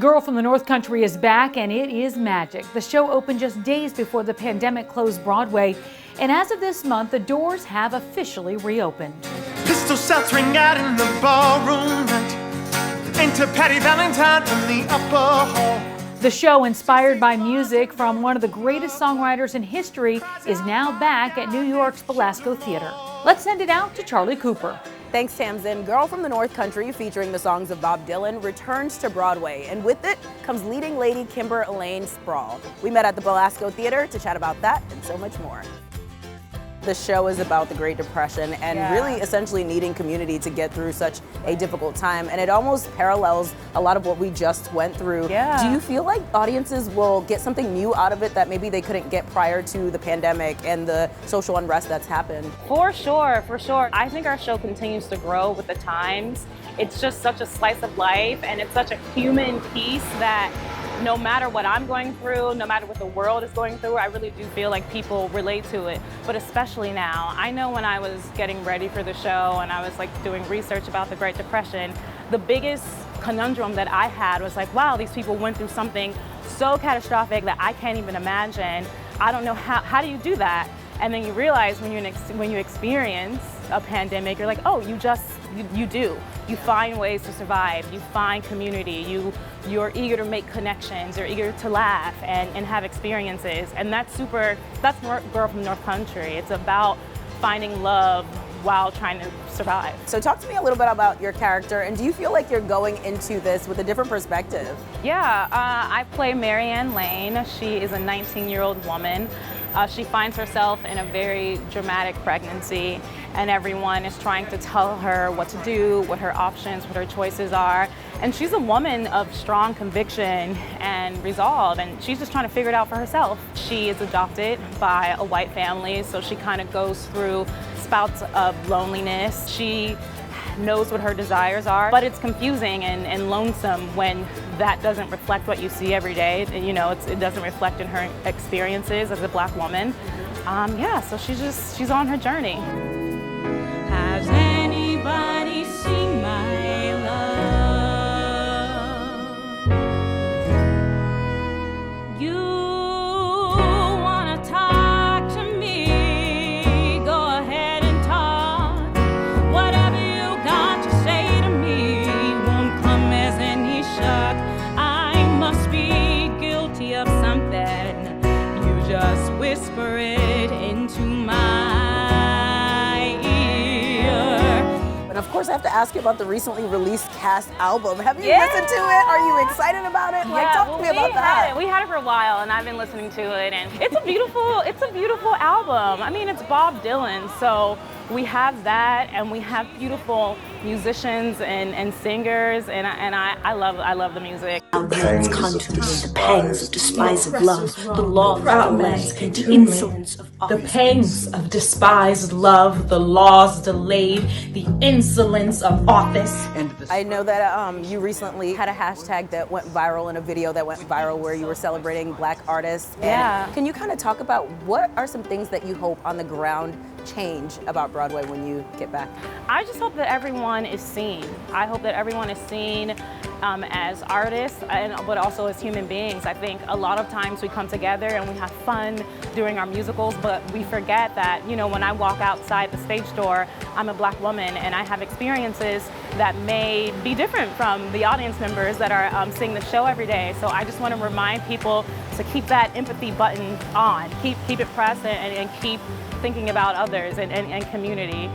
Girl from the North Country is back, and it is magic. The show opened just days before the pandemic closed Broadway, and as of this month, the doors have officially reopened. Pistol shots ring out in the ballroom night. Enter Patty Valentine from the upper hall. The show, inspired by music from one of the greatest songwriters in history, is now back at New York's Belasco Theater. Let's send it out to Charlie Cooper. Thanks, Tamsin. Girl from the North Country, featuring the songs of Bob Dylan, returns to Broadway, and with it comes leading lady Kimber Elaine Sprawl. We met at the Belasco Theater to chat about that and so much more. The show is about the Great Depression and really essentially needing community to get through such a difficult time, and it almost parallels a lot of what we just went through. Do you feel like audiences will get something new out of it that maybe they couldn't get prior to the pandemic and the social unrest that's happened? For sure, for sure. I think our show continues to grow with the times. It's just such a slice of life, and it's such a human piece that no matter what I'm going through, no matter what the world is going through, I really do feel like people relate to it, but especially now. I know when I was getting ready for the show and I was like doing research about the Great Depression, the biggest conundrum that I had was like, wow, these people went through something so catastrophic that I can't even imagine. I don't know how do you do that? And then you realize when you experience a pandemic, you're like, oh, you do. You find ways to survive. You find community. You're eager to make connections. You're eager to laugh and have experiences. And that's Girl from the North Country. It's about finding love while trying to survive. So talk to me a little bit about your character, and do you feel like you're going into this with a different perspective? Yeah, I play Marianne Lane. She is a 19-year-old woman. She finds herself in a very dramatic pregnancy, and everyone is trying to tell her what to do, what her options, what her choices are. And she's a woman of strong conviction and resolve, and she's just trying to figure it out for herself. She is adopted by a white family, so she kind of goes through spouts of loneliness. She knows what her desires are, but it's confusing and lonesome when that doesn't reflect what you see every day. You know, it doesn't reflect in her experiences as a Black woman. So she's on her journey. Has anybody seen my love? You wanna talk to me? Go ahead and talk. Whatever you got to say to me won't come as any shock. I must be guilty of something. You just whisper it into my And of course, I have to ask you about the recently released cast album. Have you listened to it? Are you excited about it? Talk to me about that. We had it for a while, and I've been listening to it, and it's a beautiful album. I mean, it's Bob Dylan, so we have that, and we have beautiful musicians and singers, and I love the music. Our words contemplate the pangs of despised love, the law of delays, the insolence of office. The pangs of despised love, the laws delayed, the insolence of office. I know that you recently had a hashtag that went viral in a video that went viral where you were celebrating Black artists. And can you kind of talk about what are some things that you hope on the ground change about Broadway when you get back? I just hope that everyone is seen. I hope that everyone is seen as artists, but also as human beings. I think a lot of times we come together and we have fun during our musicals, but we forget that, you know, when I walk outside the stage door, I'm a Black woman and I have experiences that may be different from the audience members that are seeing the show every day. So I just want to remind people to keep that empathy button on, keep it pressed, and keep thinking about others and community.